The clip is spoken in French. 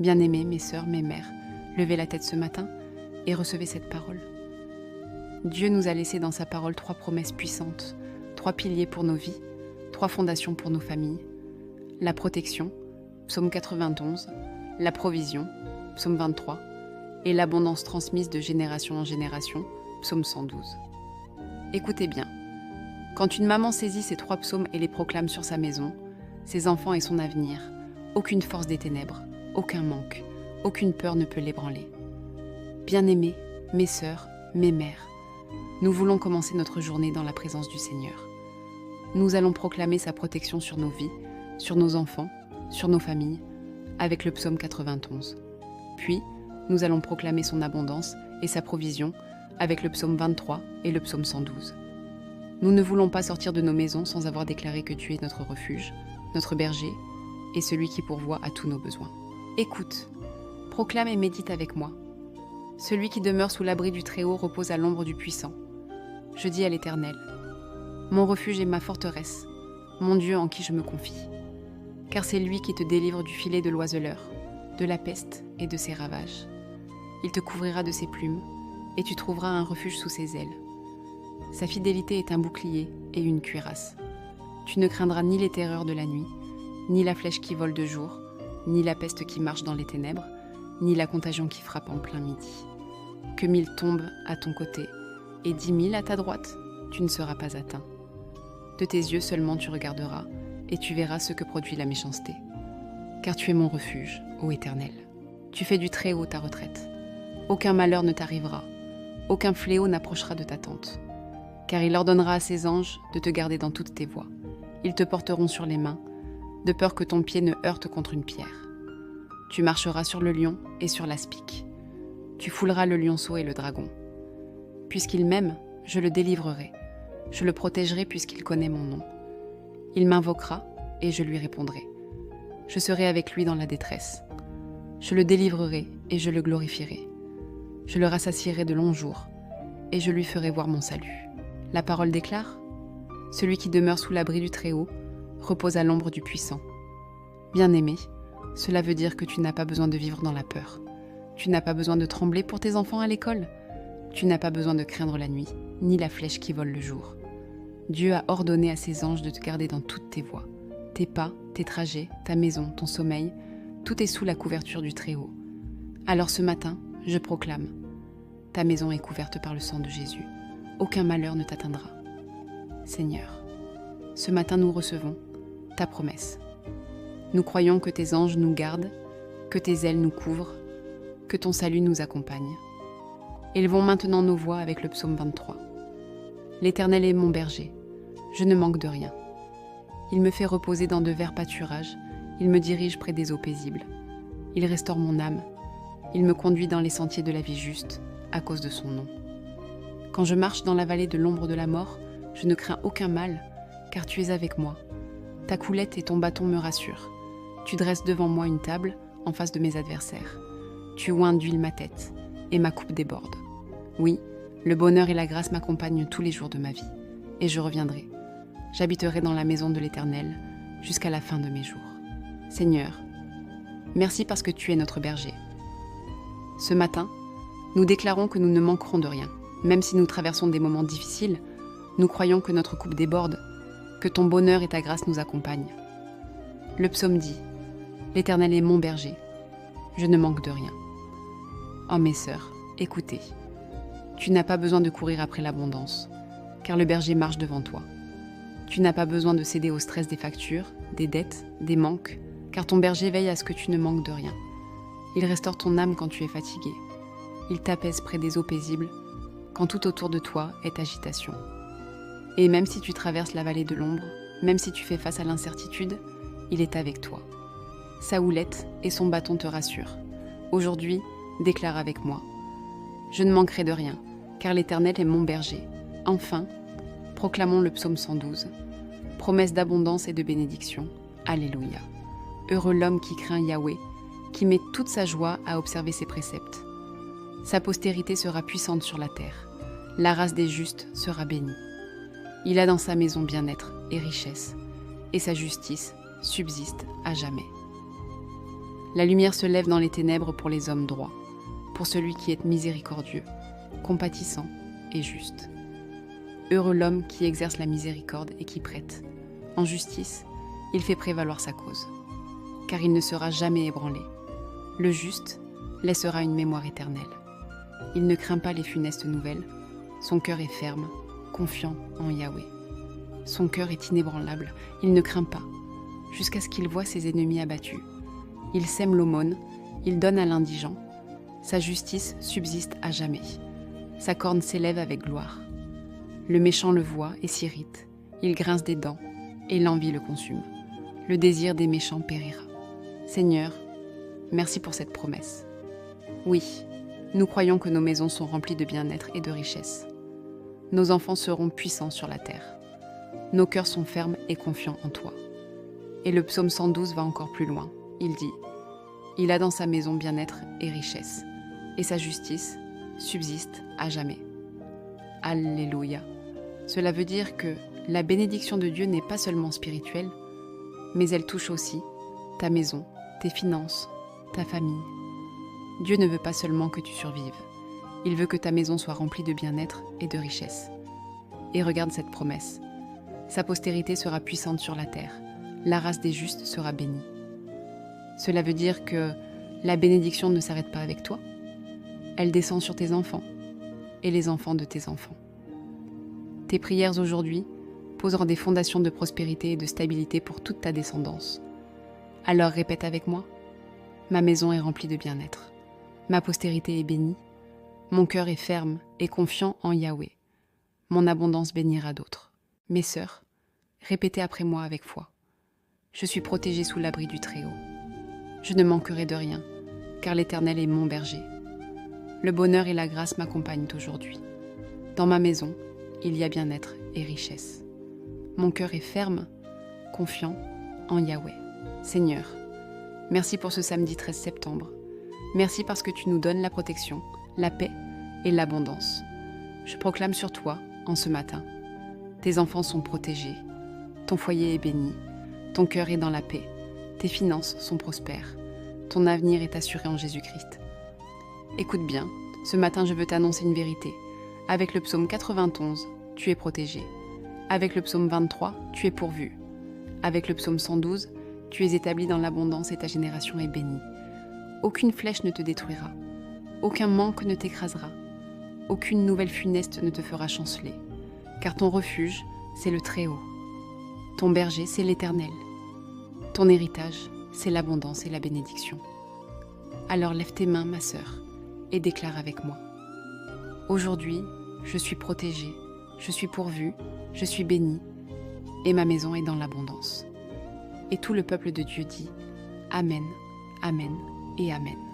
Bien-aimés, mes sœurs, mes mères, levez la tête ce matin et recevez cette parole. Dieu nous a laissé dans sa parole 3 promesses puissantes, 3 piliers pour nos vies, 3 fondations pour nos familles. La protection, psaume 91, la provision, psaume 23, et l'abondance transmise de génération en génération, psaume 112. Écoutez bien, quand une maman saisit ces 3 psaumes et les proclame sur sa maison, ses enfants et son avenir, aucune force des ténèbres, aucun manque, aucune peur ne peut l'ébranler. Bien-aimés, mes sœurs, mes mères, nous voulons commencer notre journée dans la présence du Seigneur. Nous allons proclamer sa protection sur nos vies, sur nos enfants, sur nos familles, avec le psaume 91. Puis, nous allons proclamer son abondance et sa provision avec le psaume 23 et le psaume 112. Nous ne voulons pas sortir de nos maisons sans avoir déclaré que tu es notre refuge, notre berger et celui qui pourvoit à tous nos besoins. Écoute, proclame et médite avec moi. Celui qui demeure sous l'abri du Très-Haut repose à l'ombre du Puissant. Je dis à l'Éternel, mon refuge est ma forteresse, mon Dieu en qui je me confie. Car c'est lui qui te délivre du filet de l'oiseleur, de la peste et de ses ravages. Il te couvrira de ses plumes, et tu trouveras un refuge sous ses ailes. Sa fidélité est un bouclier et une cuirasse. Tu ne craindras ni les terreurs de la nuit, ni la flèche qui vole de jour, ni la peste qui marche dans les ténèbres, ni la contagion qui frappe en plein midi. Que 1000 tombent à ton côté, et 10 000 à ta droite, tu ne seras pas atteint. De tes yeux seulement tu regarderas, et tu verras ce que produit la méchanceté. Car tu es mon refuge, ô Éternel. Tu fais du Très-Haut ta retraite. Aucun malheur ne t'arrivera, aucun fléau n'approchera de ta tente. Car il ordonnera à ses anges de te garder dans toutes tes voies. Ils te porteront sur les mains, de peur que ton pied ne heurte contre une pierre. Tu marcheras sur le lion et sur l'aspic. Tu fouleras le lionceau et le dragon. Puisqu'il m'aime, je le délivrerai. Je le protégerai puisqu'il connaît mon nom. Il m'invoquera et je lui répondrai. Je serai avec lui dans la détresse. Je le délivrerai et je le glorifierai. Je le rassasierai de longs jours et je lui ferai voir mon salut. La parole déclare, celui qui demeure sous l'abri du Très-Haut repose à l'ombre du Puissant. Bien-aimé, cela veut dire que tu n'as pas besoin de vivre dans la peur. Tu n'as pas besoin de trembler pour tes enfants à l'école. Tu n'as pas besoin de craindre la nuit, ni la flèche qui vole le jour. Dieu a ordonné à ses anges de te garder dans toutes tes voies. Tes pas, tes trajets, ta maison, ton sommeil, tout est sous la couverture du Très-Haut. Alors ce matin, je proclame, ta maison est couverte par le sang de Jésus. Aucun malheur ne t'atteindra. Seigneur, ce matin nous recevons ta promesse. Nous croyons que tes anges nous gardent, que tes ailes nous couvrent, que ton salut nous accompagne. Élevons maintenant nos voix avec le psaume 23. L'Éternel est mon berger, je ne manque de rien. Il me fait reposer dans de verts pâturages, il me dirige près des eaux paisibles. Il restaure mon âme, il me conduit dans les sentiers de la vie juste, à cause de son nom. Quand je marche dans la vallée de l'ombre de la mort, je ne crains aucun mal, car tu es avec moi. Ta coulette et ton bâton me rassurent. Tu dresses devant moi une table, en face de mes adversaires. Tu oins d'huile ma tête, et ma coupe déborde. Oui, le bonheur et la grâce m'accompagnent tous les jours de ma vie, et je reviendrai. J'habiterai dans la maison de l'Éternel, jusqu'à la fin de mes jours. Seigneur, merci parce que tu es notre berger. Ce matin, nous déclarons que nous ne manquerons de rien. Même si nous traversons des moments difficiles, nous croyons que notre coupe déborde, que ton bonheur et ta grâce nous accompagnent. Le psaume dit, l'Éternel est mon berger, je ne manque de rien. Oh mes sœurs, écoutez, tu n'as pas besoin de courir après l'abondance, car le berger marche devant toi. Tu n'as pas besoin de céder au stress des factures, des dettes, des manques, car ton berger veille à ce que tu ne manques de rien. Il restaure ton âme quand tu es fatigué. Il t'apaise près des eaux paisibles, quand tout autour de toi est agitation. Et même si tu traverses la vallée de l'ombre, même si tu fais face à l'incertitude, il est avec toi. Sa houlette et son bâton te rassurent. Aujourd'hui, déclare avec moi. Je ne manquerai de rien, car l'Éternel est mon berger. Enfin, proclamons le psaume 112. Promesse d'abondance et de bénédiction. Alléluia. Heureux l'homme qui craint Yahweh, qui met toute sa joie à observer ses préceptes. Sa postérité sera puissante sur la terre. La race des justes sera bénie. Il a dans sa maison bien-être et richesse, et sa justice subsiste à jamais. La lumière se lève dans les ténèbres pour les hommes droits, pour celui qui est miséricordieux, compatissant et juste. Heureux l'homme qui exerce la miséricorde et qui prête. En justice, il fait prévaloir sa cause, car il ne sera jamais ébranlé. Le juste laissera une mémoire éternelle. Il ne craint pas les funestes nouvelles, son cœur est ferme, confiant en Yahweh. Son cœur est inébranlable, il ne craint pas, jusqu'à ce qu'il voie ses ennemis abattus. Il sème l'aumône, il donne à l'indigent. Sa justice subsiste à jamais. Sa corne s'élève avec gloire. Le méchant le voit et s'irrite. Il grince des dents, et l'envie le consume. Le désir des méchants périra. Seigneur, merci pour cette promesse. Oui, nous croyons que nos maisons sont remplies de bien-être et de richesse. Nos enfants seront puissants sur la terre. Nos cœurs sont fermes et confiants en toi. Et le psaume 112 va encore plus loin. Il dit « Il a dans sa maison bien-être et richesse, et sa justice subsiste à jamais. » Alléluia. Cela veut dire que la bénédiction de Dieu n'est pas seulement spirituelle, mais elle touche aussi ta maison, tes finances, ta famille. Dieu ne veut pas seulement que tu survives, il veut que ta maison soit remplie de bien-être et de richesse. Et regarde cette promesse. Sa postérité sera puissante sur la terre, la race des justes sera bénie. Cela veut dire que la bénédiction ne s'arrête pas avec toi, elle descend sur tes enfants et les enfants de tes enfants. Tes prières aujourd'hui poseront des fondations de prospérité et de stabilité pour toute ta descendance. Alors répète avec moi, ma maison est remplie de bien-être, ma postérité est bénie, mon cœur est ferme et confiant en Yahweh. Mon abondance bénira d'autres. Mes sœurs, répétez après moi avec foi. Je suis protégée sous l'abri du Très-Haut. Je ne manquerai de rien, car l'Éternel est mon berger. Le bonheur et la grâce m'accompagnent aujourd'hui. Dans ma maison, il y a bien-être et richesse. Mon cœur est ferme, confiant en Yahweh. Seigneur, merci pour ce samedi 13 septembre. Merci parce que tu nous donnes la protection, la paix et l'abondance. Je proclame sur toi, en ce matin, tes enfants sont protégés, ton foyer est béni, ton cœur est dans la paix, tes finances sont prospères, ton avenir est assuré en Jésus-Christ. Écoute bien, ce matin je veux t'annoncer une vérité. Avec le psaume 91, tu es protégé. Avec le psaume 23, tu es pourvu. Avec le psaume 112, tu es établi dans l'abondance et ta génération est bénie. Aucune flèche ne te détruira, aucun manque ne t'écrasera, aucune nouvelle funeste ne te fera chanceler, car ton refuge, c'est le Très-Haut. Ton berger, c'est l'Éternel. Ton héritage, c'est l'abondance et la bénédiction. Alors lève tes mains, ma sœur, et déclare avec moi. Aujourd'hui, je suis protégée, je suis pourvue, je suis bénie, et ma maison est dans l'abondance. Et tout le peuple de Dieu dit Amen, Amen et Amen.